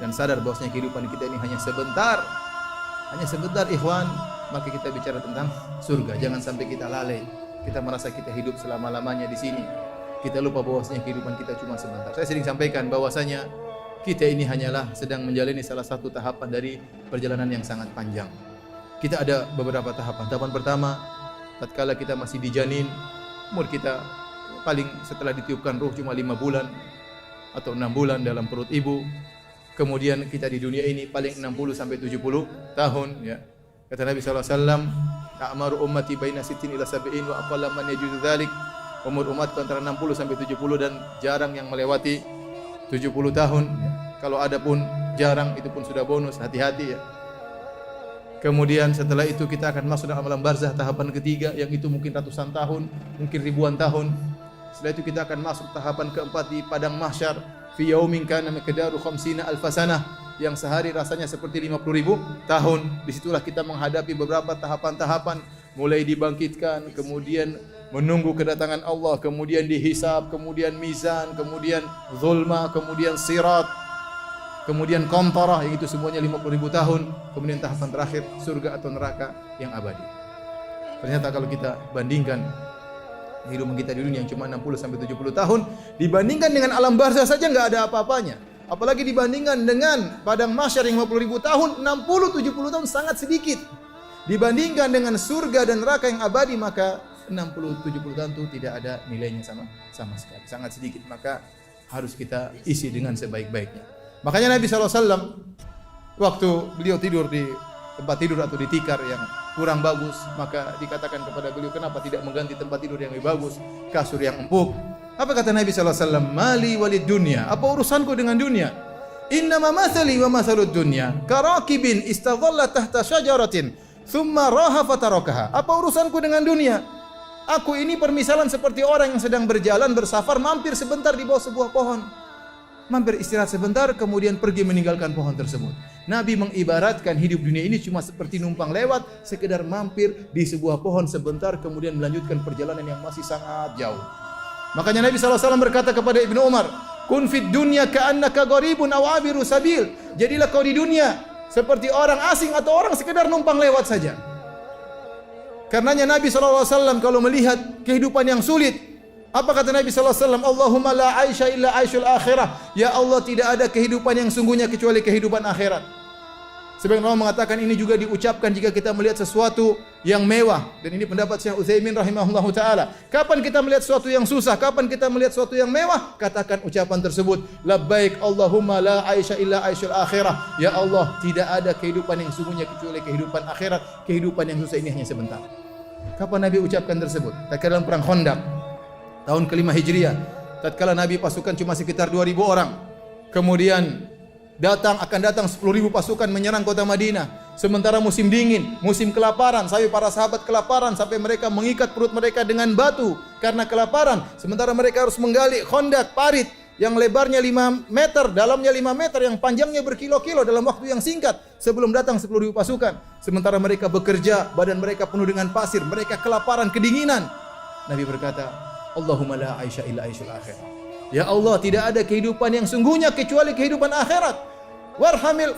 dan sadar bahwasanya kehidupan kita ini hanya sebentar. Hanya sebentar ikhwan, maka kita bicara tentang surga. Jangan sampai kita lalai. Kita merasa kita hidup selama-lamanya di sini. Kita lupa bahwasanya kehidupan kita cuma sebentar. Saya sering sampaikan bahwasanya kita ini hanyalah sedang menjalani salah satu tahapan dari perjalanan yang sangat panjang. Kita ada beberapa tahapan. Tahapan pertama, tatkala kita masih di janin, umur kita paling setelah ditiupkan ruh cuma 5 bulan atau 6 bulan dalam perut ibu. Kemudian kita di dunia ini paling 60 sampai 70 tahun ya. Kata Nabi sallallahu alaihi wasallam, "A'maru ummati baina 60 ila 70 wa aqalla man yajuzu dzalik." Umur umatku antara 60 sampai 70 dan jarang yang melewati 70 tahun. Ya. Kalau ada pun jarang, itu pun sudah bonus, hati-hati ya. Kemudian setelah itu kita akan masuk dalam alam barzah tahapan ketiga yang itu mungkin ratusan tahun, mungkin ribuan tahun. Setelah itu kita akan masuk tahapan keempat di padang mahsyar fi yaumin kana miqdaru 50 alf sanah yang sehari rasanya seperti 50.000 tahun. Disitulah kita menghadapi beberapa tahapan-tahapan, mulai dibangkitkan, kemudian menunggu kedatangan Allah, kemudian dihisab, kemudian mizan, kemudian zulma, kemudian sirat, kemudian qantarah, yang itu semuanya 50.000 tahun. Kemudian tahapan terakhir surga atau neraka yang abadi. Ternyata kalau kita bandingkan kehidupan kita di dunia yang cuma 60 sampai 70 tahun dibandingkan dengan alam barzah saja enggak ada apa-apanya. Apalagi dibandingkan dengan padang mahsyar yang 50.000 tahun, 60-70 tahun sangat sedikit. Dibandingkan dengan surga dan neraka yang abadi, maka 60-70 tahun itu tidak ada nilainya sama sekali. Sangat sedikit, maka harus kita isi dengan sebaik-baiknya. Makanya Nabi SAW waktu beliau tidur di tempat tidur atau di tikar yang kurang bagus, maka dikatakan kepada beliau, kenapa tidak mengganti tempat tidur yang lebih bagus, kasur yang empuk. Apa kata Nabi SAW? Mali walid dunya. Apa urusanku dengan dunia? Innama mathali wa mathalud dunya karakibin istadhalla tahta syajaratin thumma raha fatarakaha. Apa urusanku dengan dunia? Aku ini permisalan seperti orang yang sedang berjalan bersafar, mampir sebentar di bawah sebuah pohon. Mampir istirahat sebentar, kemudian pergi meninggalkan pohon tersebut. Nabi mengibaratkan hidup dunia ini cuma seperti numpang lewat, sekedar mampir di sebuah pohon sebentar, kemudian melanjutkan perjalanan yang masih sangat jauh. Makanya Nabi SAW berkata kepada Ibnu Umar, kun fid dunya ka'annaka gharibun aw abiru sabil. Jadilah kau di dunia seperti orang asing atau orang sekedar numpang lewat saja. Karenanya Nabi SAW kalau melihat kehidupan yang sulit, apa kata Nabi SAW? Allahumma la aisha illa aishul akhirah. Ya Allah, tidak ada kehidupan yang sungguhnya kecuali kehidupan akhirat. Sebagian orang mengatakan ini juga diucapkan jika kita melihat sesuatu yang mewah. Dan ini pendapat Syekh Utsaimin rahimahullahu taala. Kapan kita melihat sesuatu yang susah, kapan kita melihat sesuatu yang mewah, katakan ucapan tersebut. Labbaik Allahumma la aisha illa aishul akhirah. Ya Allah, tidak ada kehidupan yang sungguhnya kecuali kehidupan akhirat. Kehidupan yang susah ini hanya sebentar. Kapan Nabi ucapkan tersebut? Tatkala dalam perang Khandaq tahun ke-5 Hijriah. Tatkala Nabi pasukan cuma sekitar 2.000 orang. Kemudian akan datang 10.000 pasukan menyerang kota Madinah. Sementara musim dingin, musim kelaparan, sampai para sahabat kelaparan sampai mereka mengikat perut mereka dengan batu karena kelaparan. Sementara mereka harus menggali khandaq, parit yang lebarnya 5 meter, dalamnya 5 meter, yang panjangnya berkilo-kilo dalam waktu yang singkat sebelum datang 10.000 pasukan. Sementara mereka bekerja, badan mereka penuh dengan pasir, mereka kelaparan, kedinginan. Nabi berkata, Allahumma la aisha illa aishul akhirah. Ya Allah, tidak ada kehidupan yang sungguhnya kecuali kehidupan akhirat.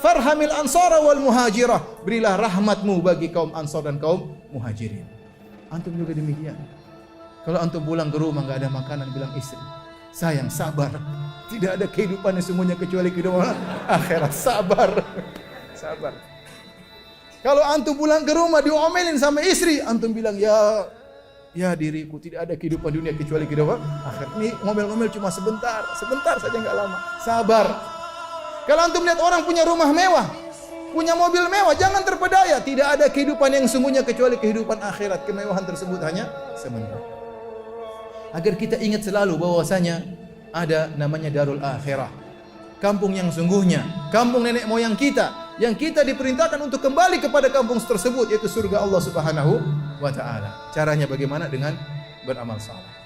Farhamil ansara wal muhajirah. Berilah rahmatmu bagi kaum ansar dan kaum muhajirin. Antum juga demikian. Kalau antum pulang ke rumah enggak ada makanan, bilang istri, sayang sabar. Tidak ada kehidupan yang sungguhnya kecuali kehidupan akhirat. Sabar. Sabar. Kalau antum pulang ke rumah diomelin sama istri, antum bilang, ya diriku, tidak ada kehidupan dunia kecuali kehidupan akhirat. Ini ngomel-ngomel cuma sebentar saja, enggak lama. Sabar. Kalau antum lihat orang punya rumah mewah, punya mobil mewah, jangan terpedaya. Tidak ada kehidupan yang sungguhnya kecuali kehidupan akhirat. Kemewahan tersebut hanya sebentar. Agar kita ingat selalu bahwasanya ada namanya darul akhirah. Kampung yang sungguhnya, kampung nenek moyang kita, yang kita diperintahkan untuk kembali kepada kampung tersebut, yaitu surga Allah Subhanahu wa taala. Caranya bagaimana? Dengan beramal saleh.